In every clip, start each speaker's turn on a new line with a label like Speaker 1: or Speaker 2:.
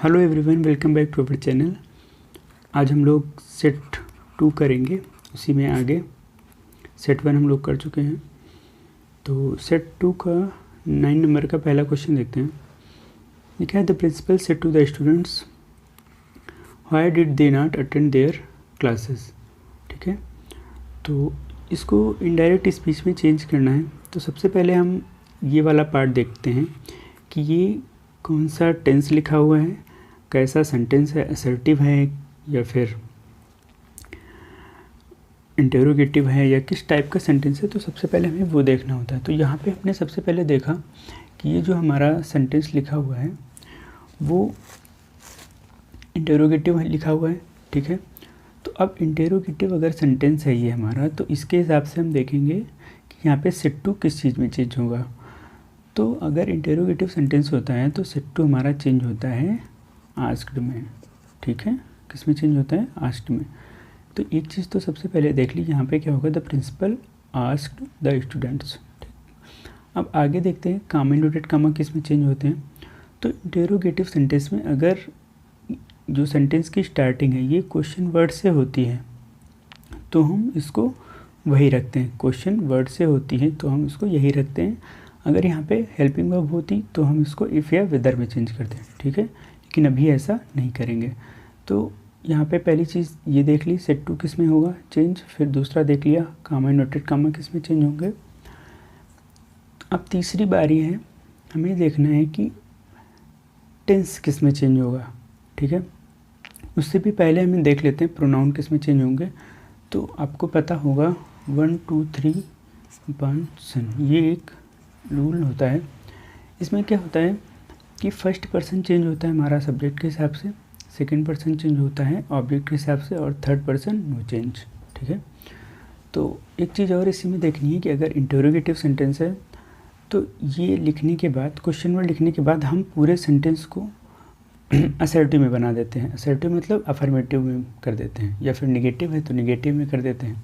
Speaker 1: Hello everyone, welcome back to our channel. आज हम लोग सेट 2 करेंगे, उसी में आगे सेट 1 हम लोग कर चुके हैं। तो सेट 2 का 9 नंबर का पहला क्वेश्चन देखते हैं। लिखा है the principal said to the students why did they not attend their classes. ठीक है, तो इसको इनडायरेक्ट स्पीच में चेंज करना है। तो सबसे पहले हम ये वाला पार्ट देखते हैं कि ये कौन सा टेंस लिखा हुआ है, कैसा सेंटेंस है, असर्टिव है या फिर इंटेरोगेटिव है या किस टाइप का सेंटेंस है। तो सबसे पहले हमें वो देखना होता है। तो यहाँ पे हमने सबसे पहले देखा कि ये जो हमारा सेंटेंस लिखा हुआ है वो इंटेरोगेटिव लिखा हुआ है। ठीक है, तो अब इंटेरोगेटिव अगर सेंटेंस है ये हमारा, तो इसके हिसाब से हम देखेंगे कि यहाँ पे सेट टू किस चीज़ में चेंज होगा। तो अगर इंटेरोगेटिव सेंटेंस होता है तो सेट टू हमारा चेंज होता है आस्क्ड में। ठीक है, किस में चेंज होता है? आस्क्ड में। तो एक चीज़ तो सबसे पहले देख ली, यहाँ पे क्या होगा, the principal asked the students. अब आगे देखते हैं कामा इंडोटेड कामा किस में चेंज होते हैं। तो इंटेरोगेटिव सेंटेंस में अगर जो सेंटेंस की स्टार्टिंग है ये क्वेश्चन वर्ड से होती है तो हम इसको वही रखते हैं। क्वेश्चन वर्ड से होती है तो हम इसको यही रखते हैं। अगर यहाँ पे हेल्पिंग वर्ब होती तो हम इसको इफ़ या विदर में चेंज करते हैं। ठीक है, लेकिन अभी ऐसा नहीं करेंगे। तो यहाँ पे पहली चीज़ ये देख ली, सेट टू किस में होगा चेंज। फिर दूसरा देख लिया कामा इंडोटेड कामा किस में चेंज होंगे। अब तीसरी बारी है, हमें देखना है कि टेंस किस में चेंज होगा। ठीक है, उससे भी पहले हमें देख लेते हैं प्रोनाउन किस में चेंज होंगे। तो आपको पता होगा 1 2 3 पर्सन, ये एक रूल होता है। इसमें क्या होता है कि फर्स्ट पर्सन चेंज होता है हमारा सब्जेक्ट के हिसाब से, सेकंड पर्सन चेंज होता है ऑब्जेक्ट के हिसाब से, और थर्ड पर्सन नो चेंज। ठीक है, तो एक चीज़ और इसी में देखनी है कि अगर इंटरोगेटिव सेंटेंस है तो ये लिखने के बाद, क्वेश्चन वर्ड लिखने के बाद हम पूरे सेंटेंस को असर्टिव में बना देते हैं। असर्टिव मतलब अफर्मेटिव में कर देते हैं, या फिर निगेटिव है तो निगेटिव में कर देते हैं।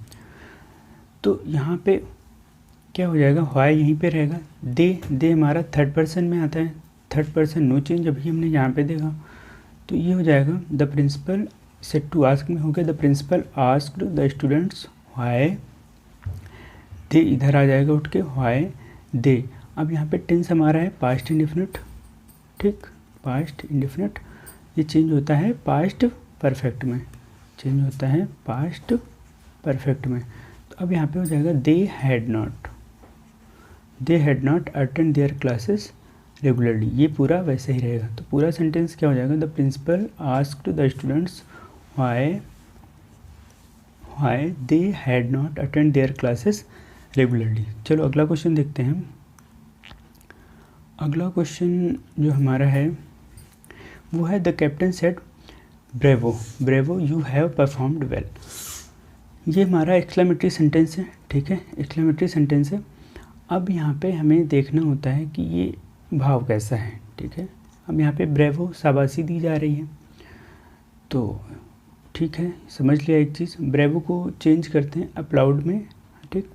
Speaker 1: तो यहाँ पे क्या हो जाएगा, व्हाई यहीं पे रहेगा, दे हमारा थर्ड पर्सन में आता है, थर्ड पर्सन नो चेंज अभी हमने यहाँ पे देखा। तो ये हो जाएगा the principal said to ask में हो गया the principal asked the students why they, इधर आ जाएगा उठ के व्हाई दे। अब यहाँ पे टेंस हमारा है पास्ट इंडेफिनिट। ठीक, पास्ट इंडेफिनिट ये चेंज होता है पास्ट परफेक्ट में, चेंज होता है पास्ट परफेक्ट में। तो अब यहाँ पे हो जाएगा दे had not attend their classes regularly, ये पूरा वैसे ही रहेगा। तो पूरा सेंटेंस क्या हो जाएगा, the principal asked the students why they had not attend their classes regularly. चलो अगला क्वेश्चन देखते हैं। अगला क्वेश्चन जो हमारा है वो है the captain said bravo you have performed well. ये हमारा एक्सक्लेमेटरी सेंटेंस है। ठीक है, एक्सक्लेमेटरी सेंटेंस है। अब यहाँ पे हमें देखना होता है कि ये भाव कैसा है। ठीक है, अब यहाँ पे ब्रेवो शाबाशी दी जा रही है, तो ठीक है समझ लिया एक चीज़। ब्रेवो को चेंज करते हैं अप्लाउड में। ठीक,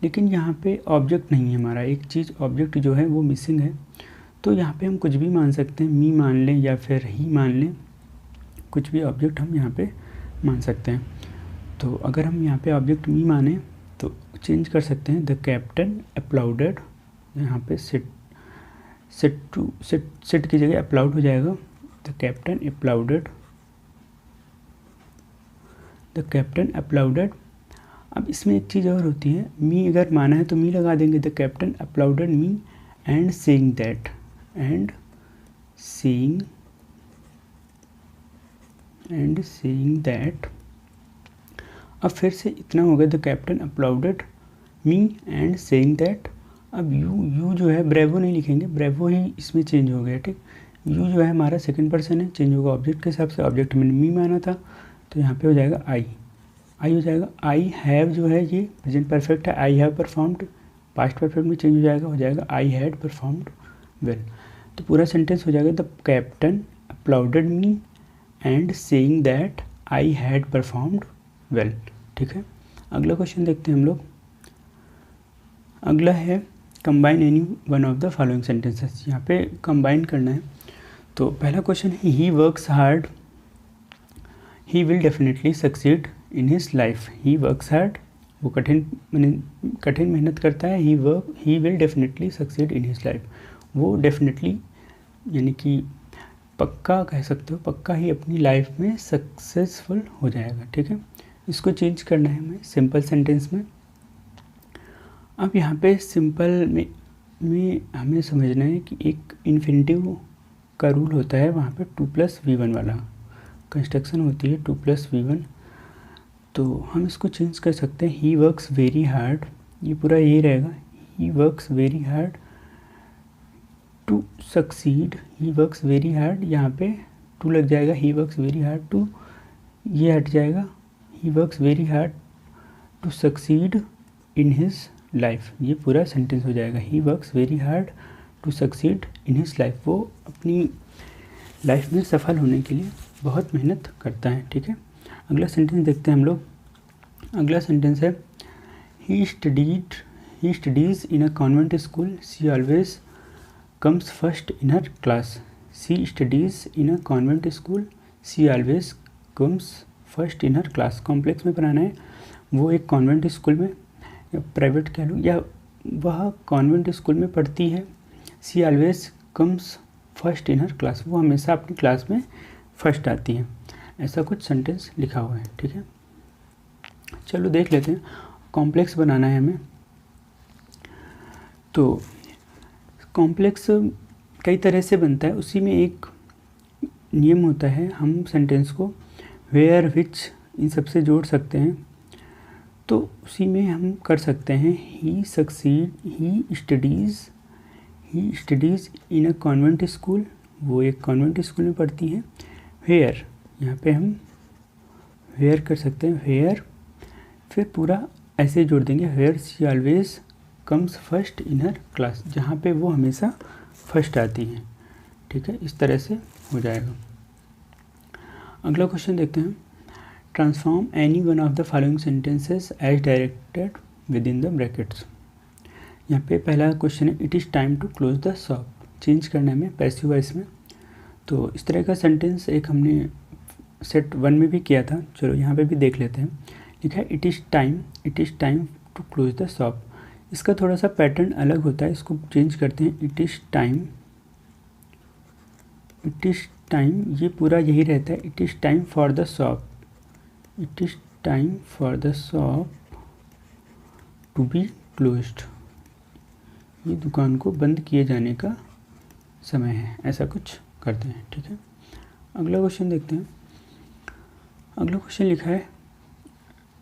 Speaker 1: लेकिन यहाँ पे ऑब्जेक्ट नहीं है हमारा, एक चीज़ ऑब्जेक्ट जो है वो मिसिंग है। तो यहाँ पे हम कुछ भी मान सकते हैं, मी मान लें या फिर ही मान लें, कुछ भी ऑब्जेक्ट हम यहाँ पे मान सकते हैं। तो अगर हम यहाँ पे ऑब्जेक्ट मी माने तो चेंज कर सकते हैं द कैप्टन अप्लाउडेड, यहाँ पे सेट की जगह अप्लाउड हो जाएगा द कैप्टन अप्लाउडेड। अब इसमें एक चीज़ और होती है, मी अगर माना है तो मी लगा देंगे the captain applauded me and saying that. अब फिर से इतना हो गया the captain applauded me and saying that. अब यू जो है ब्रेवो नहीं लिखेंगे, ब्रेवो ही इसमें चेंज हो गया। ठीक, यू जो है हमारा सेकंड पर्सन है, चेंज होगा ऑब्जेक्ट के हिसाब से। ऑब्जेक्ट मैंने मी माना था तो यहाँ पे हो जाएगा आई हो जाएगा। आई हैव जो है ये प्रेजेंट परफेक्ट है, I have performed, past perfect में चेंज हो जाएगा आई हैड परफॉर्म्ड वेल। तो पूरा सेंटेंस हो जाएगा the captain applauded me and saying that I had performed well. ठीक है, अगला क्वेश्चन देखते हैं हम लोग। अगला है combine any one of the following sentences. यहाँ पे कंबाइन करना है। तो पहला क्वेश्चन है he works hard he will definitely succeed in his life. He works hard, वो कठिन मेहनत करता है। He will definitely succeed in his life, वो डेफिनेटली यानी कि पक्का कह सकते हो, पक्का ही अपनी लाइफ में सक्सेसफुल हो जाएगा। ठीक है, इसको चेंज करना है हमें सिंपल सेंटेंस में। अब यहाँ पे सिंपल में हमें समझना है कि एक इन्फिनिटिव का रूल होता है, वहाँ पे 2+V1 वाला कंस्ट्रक्शन होती है 2+V1। तो हम इसको चेंज कर सकते हैं, ही वर्क्स वेरी हार्ड, ये पूरा यही रहेगा, he works very hard to succeed. He works very hard, यहाँ पे टू लग जाएगा, he works very hard to, ये हट जाएगा, he works very hard to succeed in his life, ये पूरा सेंटेंस हो जाएगा। He works very hard to succeed in his life, वो अपनी लाइफ में सफल होने के लिए बहुत मेहनत करता है। ठीक है, अगला सेंटेंस देखते हैं हम लोग। अगला सेंटेंस है he studies in a convent school, she always comes first in her class. She studies in a convent school, she always comes first in her class. Complex में बनाना है, वो एक कॉन्वेंट स्कूल में या प्राइवेट कह लो, या वह कॉन्वेंट स्कूल में पढ़ती है। She always comes first in her class, वो हमेशा अपनी क्लास में फर्स्ट आती है। ऐसा कुछ सेंटेंस लिखा हुआ है। ठीक है, चलो देख लेते हैं। कॉम्प्लेक्स बनाना है हमें, तो कॉम्प्लेक्स कई तरह से बनता है, उसी में एक नियम होता है, हम सेंटेंस को वेयर विच इन सबसे जोड़ सकते हैं। तो उसी में हम कर सकते हैं he studies in a convent school, वो एक कॉन्वेंट स्कूल में पढ़ती हैं। वेयर, यहाँ पे हम वेयर कर सकते हैं, वेयर, फिर पूरा ऐसे जोड़ देंगे, where she always comes first in her class, जहाँ पे वो हमेशा फर्स्ट आती हैं। ठीक है, इस तरह से हो जाएगा। अगला क्वेश्चन देखते हैं। Transform any one of the following sentences as directed within the brackets. यहाँ पे पहला क्वेश्चन है it is time to close the shop, change करना है हमें पैसिव वॉइस में। तो इस तरह का सेंटेंस एक हमने सेट 1 में भी किया था, चलो यहाँ पे भी देख लेते हैं। लिखा है it is time to close the shop. इसका थोड़ा सा पैटर्न अलग होता है, इसको चेंज करते हैं। इट इज़ टाइम, ये पूरा यही रहता है। It is time for the shop, it is time for the shop to be closed, ये दुकान को बंद किए जाने का समय है, ऐसा कुछ करते हैं। ठीक है, अगला क्वेश्चन देखते हैं। अगला क्वेश्चन लिखा है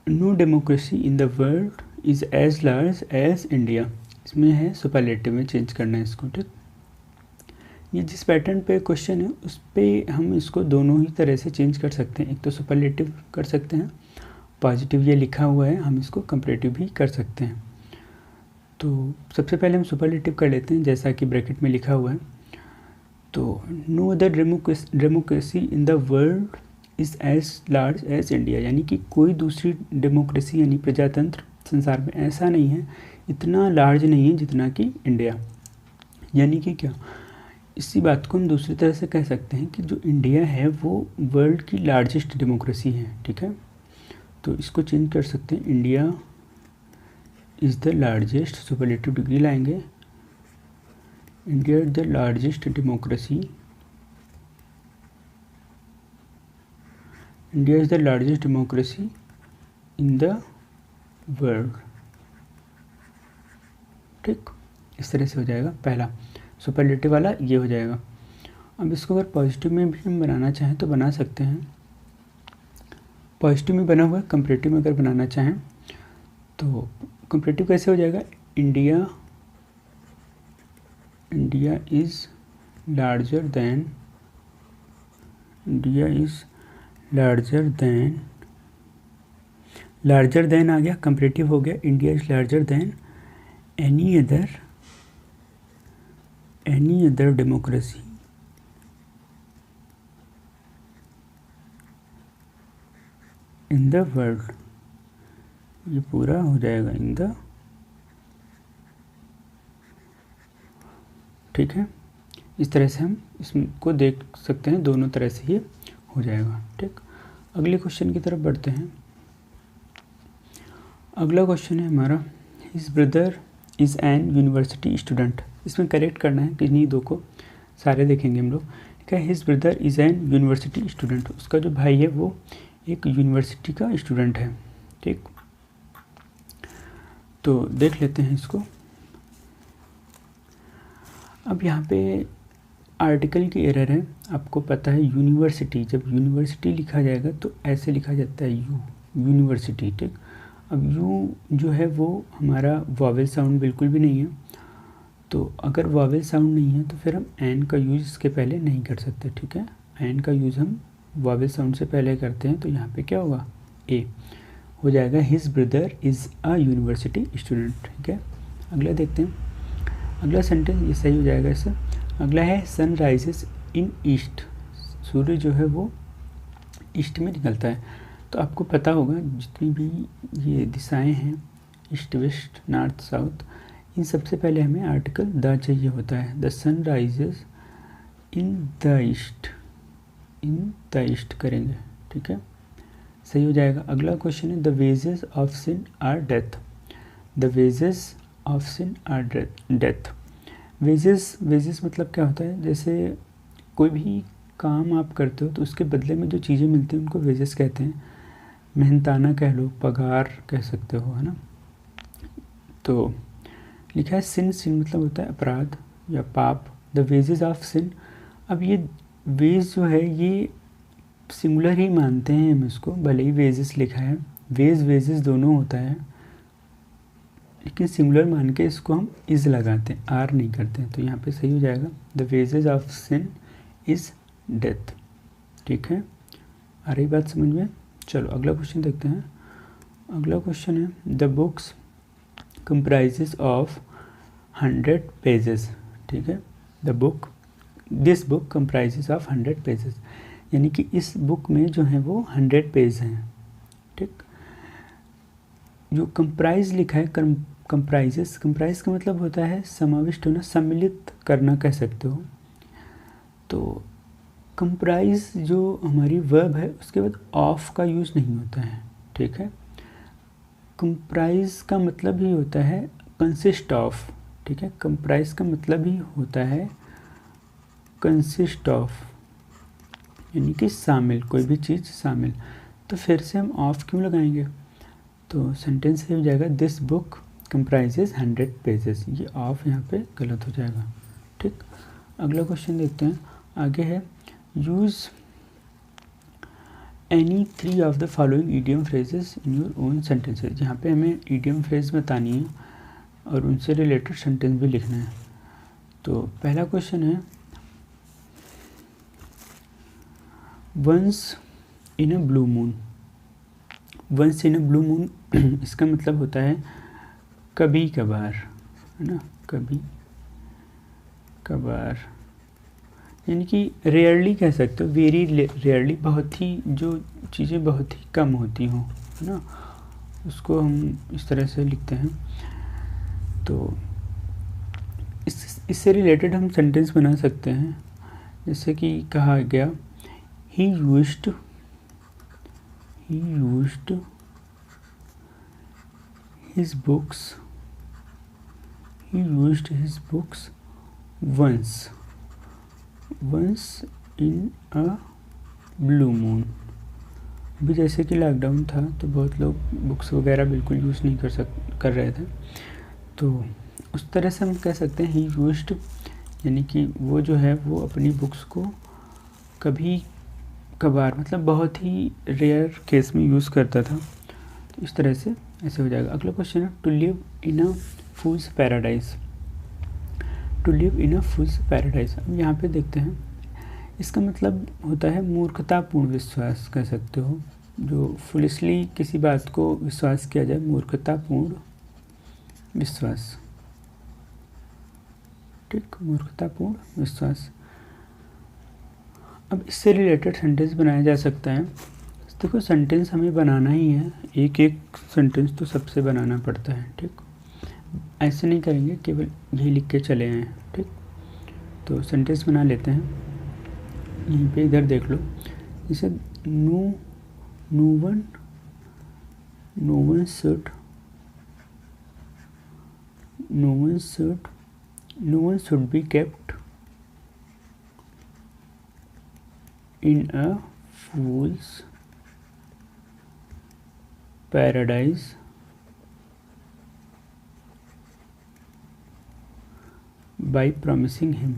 Speaker 1: no democracy in the world is as large as India. इसमें है सुपरलेटिव में चेंज करना है इसको। ठीक, ये जिस पैटर्न पे क्वेश्चन है उस पर हम इसको दोनों ही तरह से चेंज कर सकते हैं। एक तो सुपरलेटिव कर सकते हैं, पॉजिटिव ये लिखा हुआ है, हम इसको कंपैरेटिव भी कर सकते हैं। तो सबसे पहले हम सुपरलेटिव कर लेते हैं, जैसा कि ब्रैकेट में लिखा हुआ है। तो no other democracy in the world is as large as India, यानी कि कोई दूसरी डेमोक्रेसी यानी प्रजातंत्र संसार में ऐसा नहीं है, इतना लार्ज नहीं है जितना कि इंडिया। यानी कि क्या, इसी बात को हम दूसरी तरह से कह सकते हैं कि जो इंडिया है वो वर्ल्ड की लार्जेस्ट डेमोक्रेसी है। ठीक है, तो इसको चेंज कर सकते हैं, India is the largest, superlative degree लाएंगे, India is the largest democracy, India is the largest democracy in the world. ठीक, इस तरह से हो जाएगा, पहला सुपरलेटिव वाला ये हो जाएगा। अब इसको अगर पॉजिटिव में भी हम बनाना चाहें तो बना सकते हैं। पॉजिटिव में बना हुआ है, कंपैरेटिव में अगर बनाना चाहें तो कंपैरेटिव कैसे हो जाएगा, India is larger than, India is larger than आ गया, कंपैरेटिव हो गया, India is larger than any other democracy in the world, ये पूरा हो जाएगा इन द। ठीक है, इस तरह से हम इसको देख सकते हैं, दोनों तरह से ये हो जाएगा। ठीक, अगले क्वेश्चन की तरफ बढ़ते हैं। अगला क्वेश्चन है हमारा, his brother is an university student. इसमें करेक्ट करना है, किन्हीं दो को सारे देखेंगे हम लोग। ठीक है, his brother is an university student, उसका जो भाई है वो एक यूनिवर्सिटी का स्टूडेंट है। ठीक, तो देख लेते हैं इसको। अब यहाँ पे आर्टिकल की एरर है, आपको पता है यूनिवर्सिटी, जब यूनिवर्सिटी लिखा जाएगा तो ऐसे लिखा जाता है यू, यूनिवर्सिटी। ठीक, अब यू जो है वो हमारा वॉवेल साउंड बिल्कुल भी नहीं है, तो अगर वॉवेल साउंड नहीं है तो फिर हम एन का यूज़ इसके पहले नहीं कर सकते। ठीक है, एन का यूज़ हम वॉवेल साउंड से पहले करते हैं, तो यहाँ पे क्या होगा, ए हो जाएगा। His brother is a university student. ठीक है, अगला देखते हैं, अगला सेंटेंस ये सही हो जाएगा इससे। अगला है सन राइजेस इन ईस्ट, सूर्य जो है वो ईस्ट में निकलता है। तो आपको पता होगा जितनी भी ये दिशाएं हैं, ईस्ट वेस्ट नॉर्थ साउथ, इन सबसे पहले हमें आर्टिकल द चाहिए होता है। The sun rises in the east, in the east करेंगे। ठीक है, सही हो जाएगा। अगला क्वेश्चन है the wages of sin are death. The wages of sin are death. Wages मतलब क्या होता है, जैसे कोई भी काम आप करते हो तो उसके बदले में जो चीज़ें मिलती हैं उनको वेजेस कहते हैं। मेहनताना कह लो, पगार कह सकते हो, है ना। तो लिखा है सिन, सिन मतलब होता है अपराध या पाप। द वेजेस ऑफ सिन, अब ये वेज जो है ये सिंगुलर ही मानते हैं हम इसको, भले ही वेजेस लिखा है, वेजेस दोनों होता है, लेकिन सिंगुलर मान के इसको हम इज़ लगाते हैं, आर नहीं करते हैं। तो यहाँ पे सही हो जाएगा the wages of sin is death. ठीक है, आ रही बात समझ में। चलो अगला क्वेश्चन देखते हैं। अगला क्वेश्चन है the books comprises of 100 pages. ठीक है, this book comprises of 100 pages, यानी कि इस बुक में जो है वो 100 पेज हैं। ठीक, जो कंप्राइज लिखा है, कंप्राइज का मतलब होता है समाविष्ट होना, सम्मिलित करना कह सकते हो। तो कंप्राइज जो हमारी वर्ब है उसके बाद ऑफ का यूज़ नहीं होता है। ठीक है, कंप्राइज का मतलब ही होता है कंसिस्ट ऑफ। ठीक है, कंप्राइज का मतलब ही होता है कंसिस्ट ऑफ, यानी कि शामिल, कोई भी चीज़ शामिल। तो फिर से हम ऑफ क्यों लगाएंगे, तो सेंटेंस हो जाएगा दिस बुक कंप्राइजेज 100 पेजेस, ये ऑफ यहाँ पे गलत हो जाएगा। ठीक, अगला क्वेश्चन देखते हैं। आगे है use any 3 of the following idiom phrases in your own sentences. यहाँ पे हमें ईडियम फ्रेज बतानी है और उनसे रिलेटेड सेंटेंस भी लिखना है। तो पहला क्वेश्चन है once in a blue moon. Once in a blue moon इसका मतलब होता है कभी कभार, है ना, कभी कभार, यानी कि रेयरली कह सकते हो, वेरी रेयरली, बहुत ही, जो चीज़ें बहुत ही कम होती हों, है ना, उसको हम इस तरह से लिखते हैं। तो इससे रिलेटेड हम सेंटेंस बना सकते हैं, जैसे कि कहा गया ही used his books once in a blue moon। अभी जैसे कि लॉकडाउन था तो बहुत लोग बुक्स वगैरह बिल्कुल यूज़ नहीं कर रहे थे, तो उस तरह से हम कह सकते हैं ही यूज्ड, यानी कि वो जो है वो अपनी बुक्स को कभी कभार, मतलब बहुत ही रेयर केस में यूज़ करता था। तो इस तरह से ऐसे हो जाएगा। अगला क्वेश्चन है to live in a fool's paradise. To live in a fool's paradise, अब यहाँ पे देखते हैं, इसका मतलब होता है मूर्खतापूर्ण विश्वास कह सकते हो, जो फुलिशली किसी बात को विश्वास किया जाए, मूर्खतापूर्ण विश्वास। ठीक, मूर्खतापूर्ण विश्वास। अब इससे रिलेटेड सेंटेंस बनाया जा सकता है। देखो सेंटेंस हमें बनाना ही है, एक एक सेंटेंस तो सबसे बनाना पड़ता है। ठीक, ऐसे नहीं करेंगे केवल यही लिख के चले आए। ठीक, तो सेंटेंस बना लेते हैं। यहीं पे इधर देख लो, जैसे no one should be kept in a fool's paradise by promising him।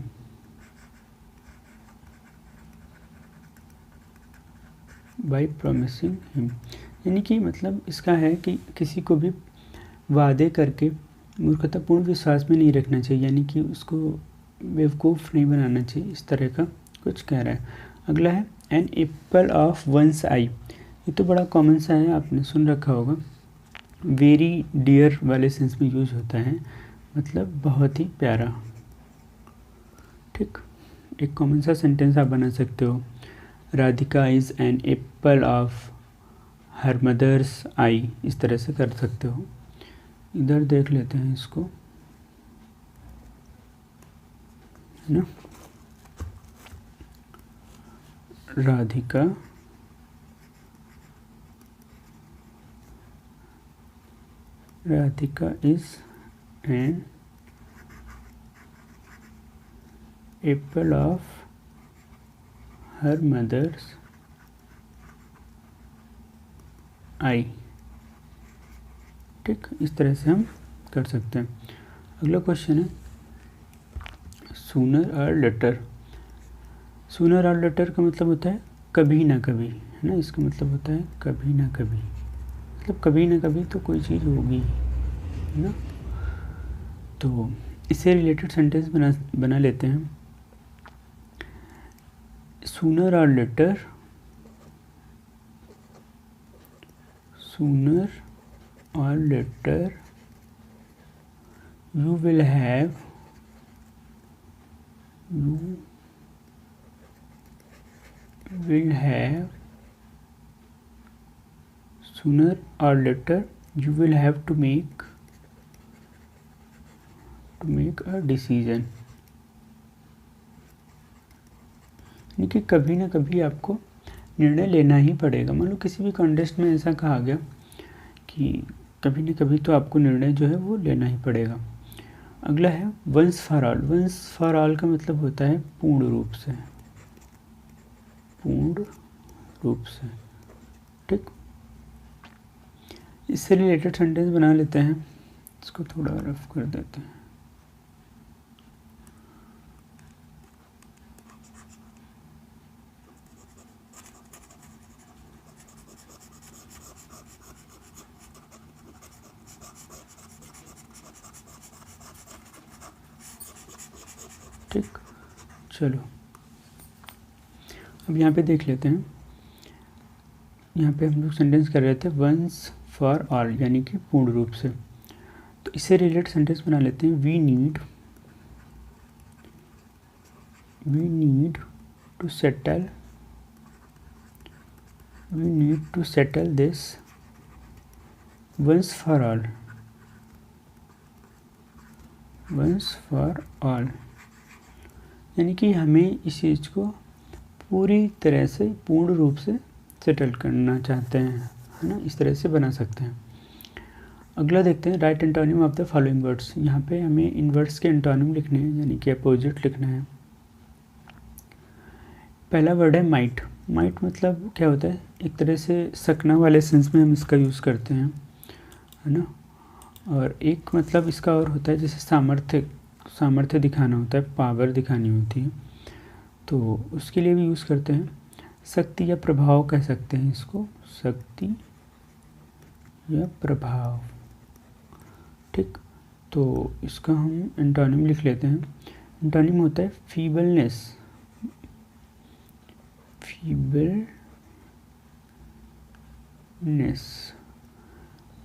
Speaker 1: यानी कि मतलब इसका है कि किसी को भी वादे करके मूर्खतापूर्ण विश्वास में नहीं रखना चाहिए, यानी कि उसको बेवकूफ़ नहीं बनाना चाहिए, इस तरह का कुछ कह रहा है। अगला है an apple of one's eye. ये तो बड़ा कॉमन सा है, आपने सुन रखा होगा। वेरी डियर वाले सेंस में यूज होता है, मतलब बहुत ही प्यारा। ठीक, एक कॉमन सा सेंटेंस आप बना सकते हो, Radhika is an apple of her mother's आई, इस तरह से कर सकते हो। इधर देख लेते हैं इसको, है ना। Radhika is an apple of her mother's आई। ठीक, इस तरह से हम कर सकते हैं। अगला क्वेश्चन है सूनर और लेटर। सूनर और लेटर का मतलब होता है कभी ना कभी, है ना। इसका मतलब होता है कभी ना कभी, मतलब कभी ना कभी तो कोई चीज़ होगी, है ना। तो इससे रिलेटेड सेंटेंस बना लेते हैं। सूनर और letter, you will have sooner or later you will have to make a decision। यानी कि कभी ना कभी आपको निर्णय लेना ही पड़ेगा। मान लो किसी भी कॉन्टेक्स्ट में ऐसा कहा गया कि कभी न कभी तो आपको निर्णय जो है वो लेना ही पड़ेगा। अगला है once for all. Once for all का मतलब होता है पूर्ण रूप से, ठीक। इससे रिलेटेड सेंटेंस बना लेते हैं, इसको थोड़ा रफ कर देते हैं। ठीक, चलो अब यहाँ पे देख लेते हैं। यहाँ पे हम लोग सेंटेंस कर रहे थे वंस फॉर ऑल, यानी कि पूर्ण रूप से। तो इससे रिलेटेड सेंटेंस बना लेते हैं। We need to settle this once for all. यानी कि हमें इस चीज़ को पूरी तरह से पूर्ण रूप से सेटल करना चाहते हैं, है ना। इस तरह से बना सकते हैं। अगला देखते हैं right antonym of the following words. यहाँ पे हमें इन वर्ड्स के एंटोनिम लिखने हैं, यानी कि अपोजिट लिखना है। पहला वर्ड है माइट। माइट मतलब क्या होता है, एक तरह से सकना वाले सेंस में हम इसका यूज़ करते हैं, है ना। और एक मतलब इसका और होता है जैसे सामर्थ्य दिखाना होता है, पावर दिखानी होती है, तो उसके लिए भी यूज़ करते हैं। शक्ति या प्रभाव कह सकते हैं इसको, शक्ति या प्रभाव। ठीक, तो इसका हम एंटोनिम लिख लेते हैं। एंटोनिम होता है फीबलनेस।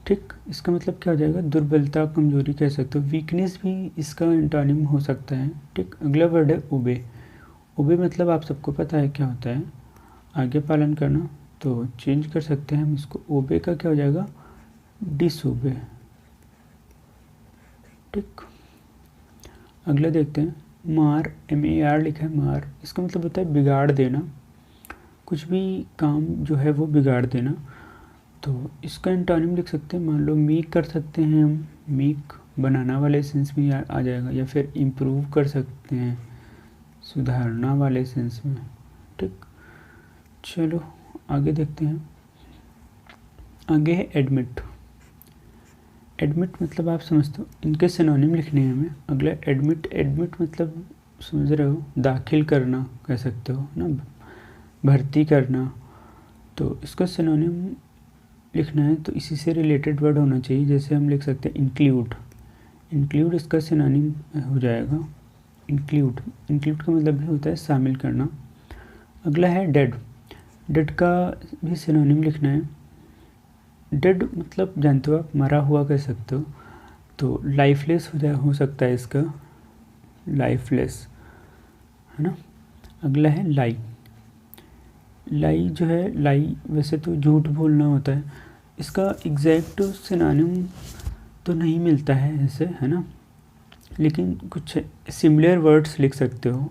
Speaker 1: ठीक, इसका मतलब क्या हो जाएगा, दुर्बलता, कमजोरी कह सकते हो। वीकनेस भी इसका एंटोनिम हो सकता है। ठीक, अगला वर्ड है ओबे। ओबे मतलब आप सबको पता है क्या होता है, आज्ञा पालन करना। तो चेंज कर सकते हैं हम इसको, ओबे का क्या हो जाएगा, डिसओबे। ठीक, अगला देखते हैं मार, MAR लिखा है मार, इसका मतलब होता है बिगाड़ देना, कुछ भी काम जो है वो बिगाड़ देना। तो इसका एंटोनिम लिख सकते हैं, मान लो मेक कर सकते हैं हम, मेक बनाना वाले सेंस में आ जाएगा, या फिर इम्प्रूव कर सकते हैं सुधारना वाले सेंस में। ठीक, चलो आगे देखते हैं। आगे है एडमिट। एडमिट मतलब आप समझते हो, इनके सिनोनिम लिखने हैं हमें। अगला एडमिट, एडमिट मतलब समझ रहे हो, दाखिल करना कह सकते हो ना, भर्ती करना। तो इसका सिनोनिम लिखना है तो इसी से रिलेटेड वर्ड होना चाहिए। जैसे हम लिख सकते हैं इंक्लूड, इंक्लूड इसका सिनोनिम हो जाएगा इंक्लूड। इंक्लूड का मतलब भी होता है शामिल करना। अगला है डेड। डेड का भी सिनोनिम लिखना है। डेड मतलब जानते हो आप, मरा हुआ कह सकते हो। तो लाइफलेस हो सकता है इसका, लाइफलेस, है ना। अगला है लाई। लाई जो है, लाई वैसे तो झूठ बोलना होता है, इसका एग्जैक्ट सिनोनिम तो नहीं मिलता है ऐसे, है ना, लेकिन कुछ सिमिलर वर्ड्स लिख सकते हो।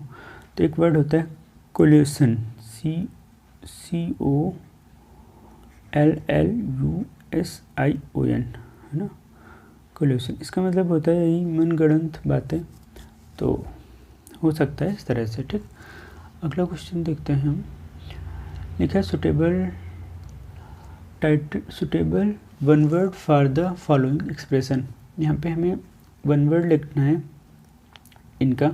Speaker 1: तो एक वर्ड होता है कोल्यूशन, COLLUSION, है ना, कोल्यूशन। इसका मतलब होता है यही मनगढ़ंत बातें, तो हो सकता है इस तरह से। ठीक, अगला क्वेश्चन देखते हैं हम। लिखा है suitable one word for the following expression. यहाँ पे हमें वन वर्ड लिखना है इनका।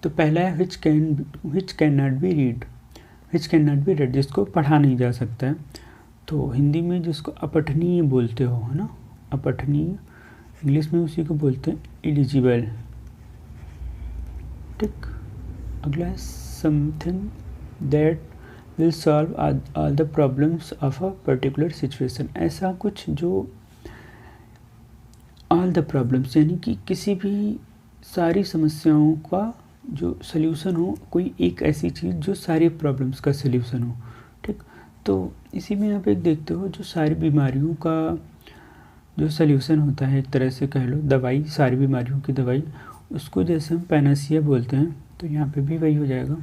Speaker 1: तो पहला है which can not be read, which can not be red, जिसको पढ़ा नहीं जा सकता है। तो हिंदी में जिसको अपठनीय बोलते हो, है ना, अपठनीय, इंग्लिश में उसी को बोलते हैं एलिजिबल। ठीक, अगला है something that will solve all the problems of a particular situation. ऐसा कुछ जो ऑल द प्रॉब्लम्स यानी कि किसी भी सारी समस्याओं का जो सल्यूशन हो, कोई एक ऐसी चीज़ जो सारी प्रॉब्लम्स का सल्यूशन हो। ठीक, तो इसी में आप एक देखते हो, जो सारी बीमारियों का जो सल्यूशन होता है, एक तरह से कह लो दवाई, सारी बीमारियों की दवाई, उसको जैसे हम पैनासिया बोलते हैं, तो यहाँ पे भी वही हो जाएगा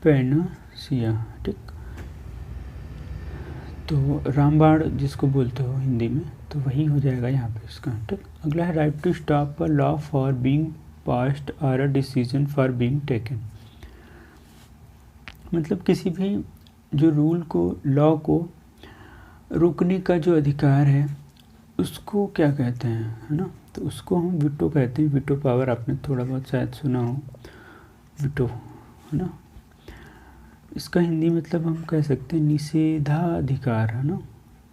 Speaker 1: पैनासिया। ठीक, तो रामबाण जिसको बोलते हो हिंदी में, तो वही हो जाएगा यहाँ पे इसका। ठीक, अगला है right to stop a law for being passed और a decision for being taken. मतलब किसी भी जो रूल को, लॉ को रोकने का जो अधिकार है, उसको क्या कहते हैं, है ना, तो उसको हम वीटो कहते हैं। वीटो पावर आपने थोड़ा बहुत शायद सुना हो, वीटो, है ना। इसका हिंदी मतलब हम कह सकते हैं निषेधाधिकार, है ना,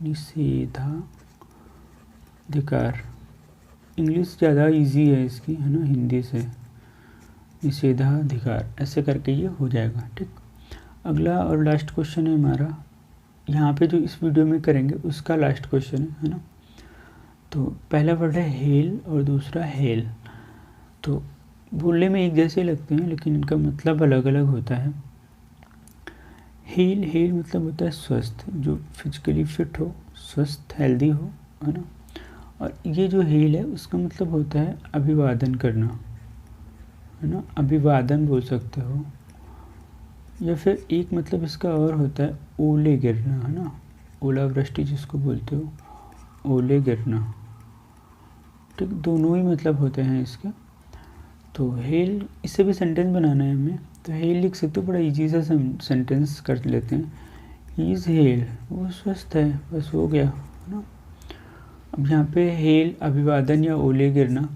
Speaker 1: निषेधाधिकार। इंग्लिश ज़्यादा इजी है इसकी, है ना, हिंदी से। निषेधाधिकार ऐसे करके ये हो जाएगा। ठीक, अगला और लास्ट क्वेश्चन है हमारा, यहाँ पे जो इस वीडियो में करेंगे उसका लास्ट क्वेश्चन है ना। तो पहला वर्ड है हेल और दूसरा हेल। तो बोलने में एक जैसे लगते हैं लेकिन इनका मतलब अलग अलग होता है। हेल मतलब होता है स्वस्थ, जो फिजिकली फिट हो, स्वस्थ, हेल्दी हो, है ना। और ये जो हेल है उसका मतलब होता है अभिवादन करना, है ना, अभिवादन बोल सकते हो। या फिर एक मतलब इसका और होता है ओले गिरना, है ना, ओलावृष्टि जिसको बोलते हो, ओले गिरना। ठीक, दोनों ही मतलब होते हैं इसके। तो हेल, इससे भी सेंटेंस बनाना है हमें, तो हेल लिख सकते हो, बड़ा इजी सा सेंटेंस कर लेते हैं। ही इज़ हेल, वो स्वस्थ है, बस हो गया, है ना। अब यहाँ पे हेल, अभिवादन या ओले गिरना,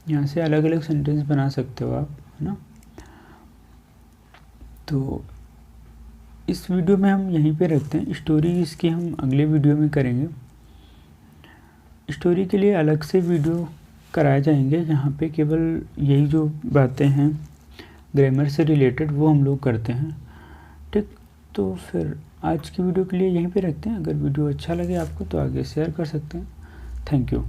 Speaker 1: यहाँ से अलग अलग सेंटेंस बना सकते हो आप, है ना। तो इस वीडियो में हम यहीं पे रखते हैं। स्टोरी इसकी हम अगले वीडियो में करेंगे। स्टोरी के लिए अलग से वीडियो कराए जाएंगे, यहाँ पे केवल यही जो बातें हैं ग्रामर से रिलेटेड वो हम लोग करते हैं। ठीक, तो फिर आज की वीडियो के लिए यहीं पे रखते हैं। अगर वीडियो अच्छा लगे आपको तो आगे शेयर कर सकते हैं। Thank you.